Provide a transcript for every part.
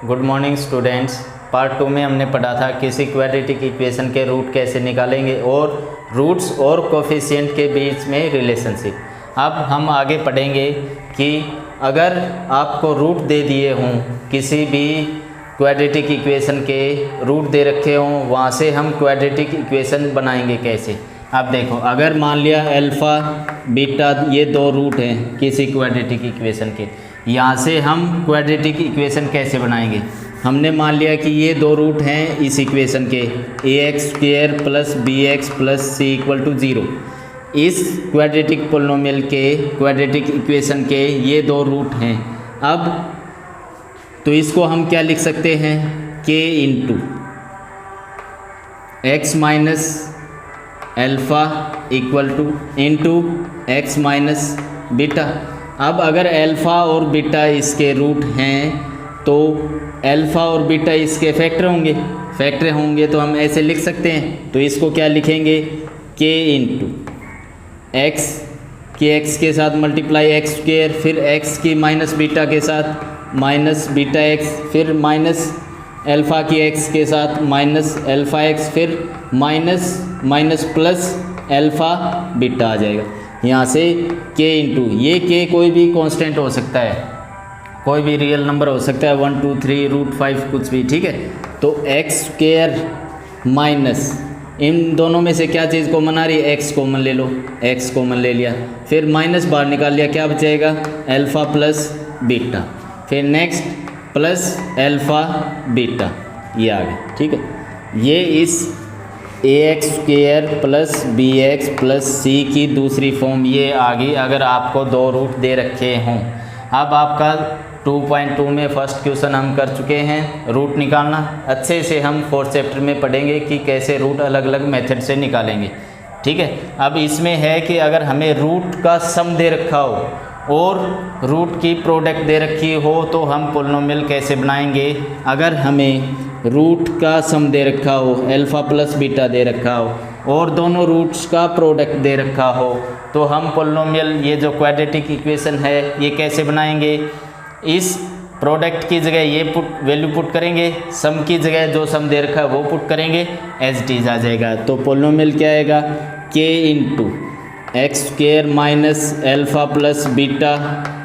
Good morning students. Part 2 में हमने पढ़ा था किसी क्वाड्रेटिक इक्वेशन के रूट कैसे निकालेंगे और रूट्स और कोफिशिएंट के बीच में रिलेशनशिप। अब हम आगे पढ़ेंगे कि अगर आपको रूट दे दिए हों, किसी भी क्वाड्रेटिक इक्वेशन के रूट दे रखे हों, वहाँ से हम क्वाड्रेटिक इक्वेशन बनाएंगे कैसे। अब देखो, अगर मान लिया अल्फ़ा बीटा ये दो रूट हैं किसी क्वाड्रेटिक इक्वेशन के, यहाँ से हम क्वाड्रेटिक इक्वेशन कैसे बनाएंगे। हमने मान लिया कि ये दो रूट हैं इस इक्वेशन के, ax² plus bx plus c equal to 0। इस क्वाड्रेटिक पोलिनोमियल के क्वाड्रेटिक इक्वेशन के ये दो रूट हैं। अब तो इसको हम क्या लिख सकते हैं, k into x minus alpha equal two into x minus beta. अब अगर अल्फ़ा और बीटा इसके रूट हैं तो अल्फ़ा और बीटा इसके फैक्टर होंगे तो हम ऐसे लिख सकते हैं। तो इसको क्या लिखेंगे, k इंटू एक्स के एक्स के साथ मल्टीप्लाई x², फिर x की माइनस बीटा के साथ माइनस बीटा x, फिर माइनस अल्फ़ा की x के साथ माइनस अल्फ़ा x, फिर minus minus plus alpha beta आ जाएगा। यहाँ से k इंटू ये k कोई भी कांस्टेंट हो सकता है, कोई भी रियल नंबर हो सकता है, 1 2 3 √5 कुछ भी, ठीक है। तो x² माइनस इन दोनों में से क्या चीज़ कॉमन आ रही है, x कॉमन ले लो, x कॉमन ले लिया, फिर माइनस बाहर निकाल लिया, क्या बचेगा अल्फ़ा प्लस बीटा, फिर नेक्स्ट प्लस अल्फ़ा बीटा, ये आ गया, ठीक है। ये इस ax² plus bx plus c की दूसरी फॉर्म ये आ गई अगर आपको दो रूट दे रखे हों। अब आपका 2.2 में फर्स्ट क्वेश्चन हम कर चुके हैं, रूट निकालना। अच्छे से हम 4th चैप्टर में पढ़ेंगे कि कैसे रूट अलग अलग मेथड से निकालेंगे, ठीक है। अब इसमें है कि अगर हमें रूट का सम दे रखा हो और रूट की प्रोडक्ट दे रखी हो तो हम पोलिनोमियल कैसे बनाएंगे। अगर हमें रूट का सम दे रखा हो, अल्फ़ा प्लस बीटा दे रखा हो और दोनों रूट्स का प्रोडक्ट दे रखा हो तो हम पोलिनोमियल ये जो क्वाड्रेटिक इक्वेशन है ये कैसे बनाएंगे। इस प्रोडक्ट की जगह ये वैल्यू पुट करेंगे, सम की जगह जो सम दे रखा है वो पुट करेंगे, एज इट इज आ जाएगा। तो पोलिनोमियल क्या आएगा, k into x² minus alpha plus beta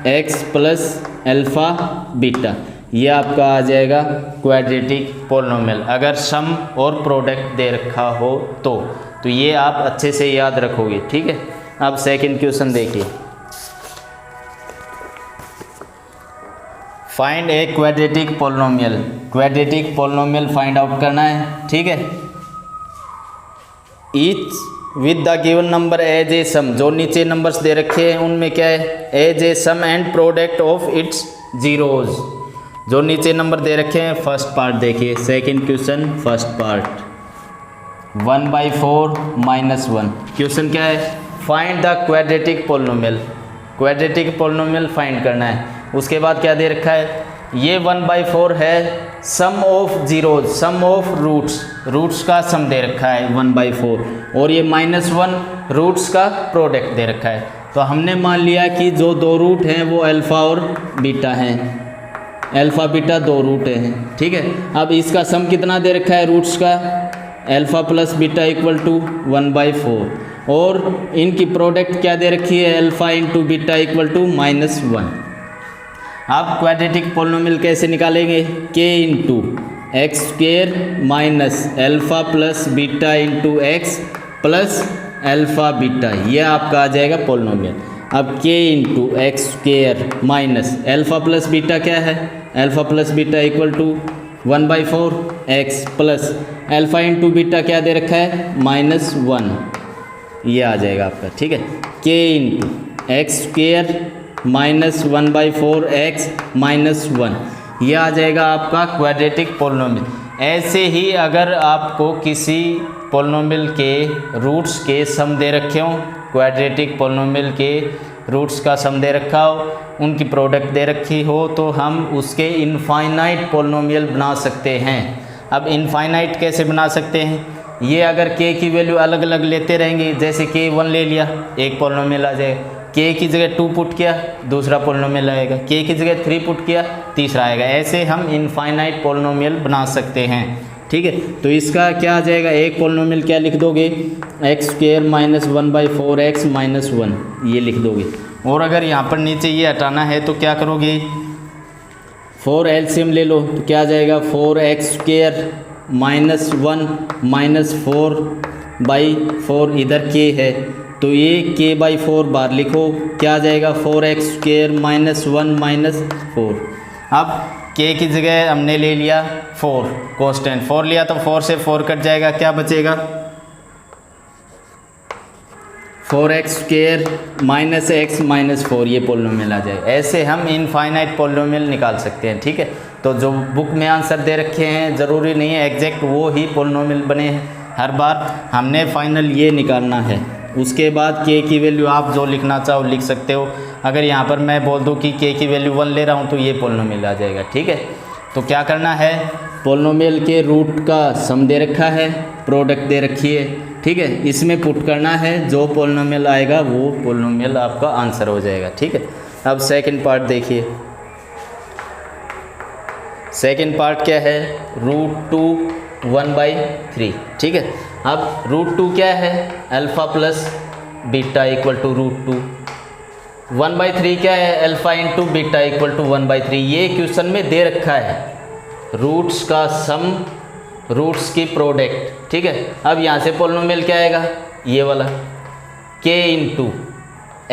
x plus alpha beta, ये आपका आ जाएगा क्वाड्रेटिक पोलिनोमियल अगर सम और प्रोडक्ट दे रखा हो तो ये आप अच्छे से याद रखोगे, ठीक है। अब सेकंड क्वेश्चन देखिए, find a quadratic polynomial. Quadratic polynomial find out करना है, ठीक है। Each with the given number as a sum, जो नीचे नंबर्स दे रखे हैं उनमें क्या है, as a sum and product of its zeros. जो नीचे नंबर दे रखे हैं, फर्स्ट पार्ट देखिए, second question first part 1/4 minus 1। Question क्या है, find the quadratic polynomial. Quadratic polynomial find करना है। उसके बाद क्या दे रखा है, ये 1/4 है, sum of zeros, sum of roots का सम दे रखा है 1/4, और ये -1 रूट्स का प्रोडक्ट दे रखा है। तो हमने मान लिया कि जो दो रूट हैं वो अल्फ़ा और बीटा हैं, अल्फ़ा बीटा दो रूट हैं, ठीक है। अब इसका सम कितना दे रखा है रूट्स का, alpha plus beta equal to 1/4, और इनकी प्रोडक्ट क्या दे रखी है, alpha into beta equal to -1। अब क्वाड्रेटिक पोलिनोमियल कैसे निकालेंगे, k into x² minus alpha plus beta into X plus alpha beta, ये आपका आ जाएगा पोलिनोमियल। अब k into x² minus alpha plus beta क्या है, alpha plus beta equal to 1/4 x plus alpha into beta क्या दे रखा है -1, ये आ जाएगा आपका, ठीक है। k into x² minus 1/4 x minus 1, ये आ जाएगा आपका क्वाड्रेटिक पोलिनोमियल। ऐसे ही अगर आपको किसी पोलिनोमियल के रूट्स के सम दे रखे हों, क्वाड्रेटिक पोलिनोमियल के रूट्स का सम दे रखा हो, उनकी प्रोडक्ट दे रखी हो, तो हम उसके इनफाइनाइट पोलिनोमियल बना सकते हैं। अब इनफाइनाइट कैसे बना सकते हैं, ये अगर k की वैल्यू अलग अलग लेते रहेंगे, जैसे k1 ले लिया एक पोलिनोमियल आ जाएगा, के की जगह 2 पुट किया, दूसरा पोलिनोमियल आएगा, के की जगह 3 पुट किया, तीसरा आएगा। ऐसे हम इनफाइनाइट पोलिनोमियल बना सकते हैं, ठीक है। तो इसका क्या आ जाएगा, एक पोलिनोमियल क्या लिख दोगे, x square minus 1/4x minus 1, ये लिख दोगे। और अगर यहाँ पर नीचे ये हटाना है तो क्या करोगे, 4 एलसीएम ले लो, तो क्या आ जाएगा 4x स्क्वायर माइनस 1 माइनस 4/4, इधर के है तो ये k/4 बार लिखो, क्या आ जाएगा 4x स्क्वायर माइनस 1 माइनस 4। अब k की जगह हमने ले लिया 4, कांस्टेंट 4 लिया तो 4 से 4 कट जाएगा, क्या बचेगा 4x square minus x minus 4, ये पोलिनोमियल आ जाएगा। ऐसे हम इनफाइनाइट पोलिनोमियल निकाल सकते हैं, ठीक है। तो जो बुक में आंसर दे रखे हैं ज़रूरी नहीं है एग्जैक्ट वो ही पोलिनोमियल बने हैं, हर बार हमने फाइनल ये निकालना है। उसके बाद k की वैल्यू आप जो लिखना चाहो लिख सकते हो। अगर यहाँ पर मैं बोल दूँ कि k की वैल्यू 1 ले रहा हूँ तो ये पोलिनोमियल आ जाएगा, ठीक है। तो क्या करना है, पोलिनोमियल के रूट का सम दे रखा है, प्रोडक्ट दे रखी है, ठीक है, इसमें पुट करना है, जो पोलिनोमियल आएगा वो पोलिनोमियल आपका आंसर हो जाएगा, ठीक है। अब सेकंड पार्ट देखिए, सेकंड पार्ट क्या है, √2 1/3, ठीक है। अब √2 क्या है, alpha plus beta equal to √2, 1/3 क्या है, alpha into beta equal to 1/3। ये क्वेश्चन में दे रखा है रूट्स का सम, रूट्स की प्रोडक्ट, ठीक है। अब यहाँ से पोलिनोमियल क्या आएगा, ये वाला k into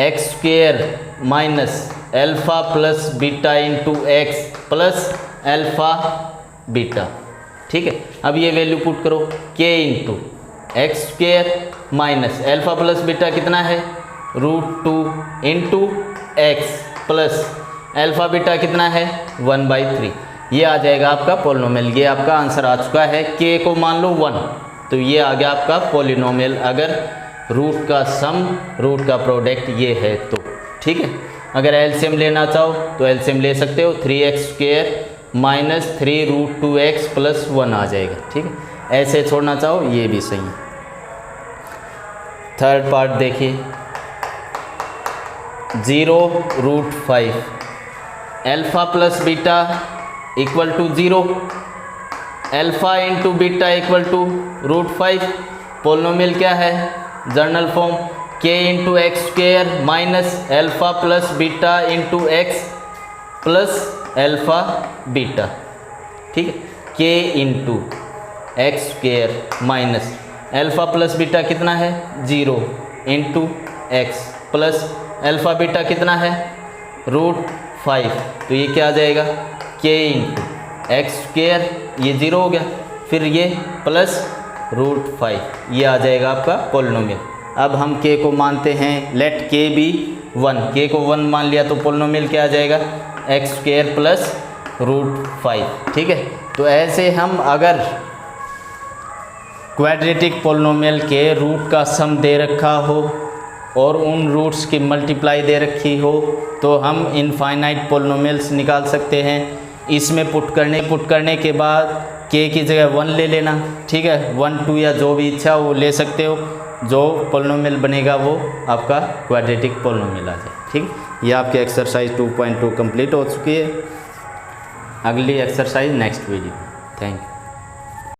X square minus alpha plus beta into X plus alpha beta, ठीक है। अब ये वैल्यू पुट करो, k into X square minus alpha plus beta कितना है, √2 into X plus alpha beta कितना है 1/3, ये आ जाएगा आपका पोलिनोमियल। ये आपका आंसर आ चुका है, k को मान लो 1, तो ये आ गया आपका पोलिनोमियल, अगर रूट का सम रूट का प्रोडक्ट ये है तो, ठीक है। अगर एलसीएम लेना चाहो तो एलसीएम ले सकते हो, 3x square minus 3√2x plus 1 आ जाएगा, ठीक है। ऐसे छोड़ना चाहो ये भी सही है। थर्ड पार्ट देखिए, 0√5 alpha plus beta equal to 0, alpha into beta equal to √5। Polynomial क्या है, general form k into X square minus alpha plus beta into X plus alpha beta, ठीक है। k into X square minus alpha plus beta कितना है 0 into X plus alpha beta कितना है √5, तो ये क्या आ जाएगा k इंटू एक्स स्क्वेयर, ये 0 हो गया, फिर ये प्लस √5, ये आ जाएगा आपका पोलिनोमियल। अब हम k को मानते हैं, लेट k बी 1, k को 1 मान लिया तो पोलिनोमियल क्या आ जाएगा एक्स स्क्वेयर प्लस √5, ठीक है। तो ऐसे हम अगर क्वाड्रेटिक पोलिनोमियल के रूट का सम दे रखा हो और उन रूट्स की मल्टीप्लाई दे रखी हो तो हम इनफाइनाइट पोलिनोमियल्स निकाल सकते हैं। इसमें पुट करने के बाद k की जगह 1 ले लेना, ठीक है, 1 2 या जो भी इच्छा वो ले सकते हो, जो पोलिनोमियल बनेगा वो आपका क्वाड्रेटिक पोलिनोमियल आ जाए, ठीक। ये आपकी एक्सरसाइज 2.2 कंप्लीट हो चुकी है। अगली exercise next video. Thank you.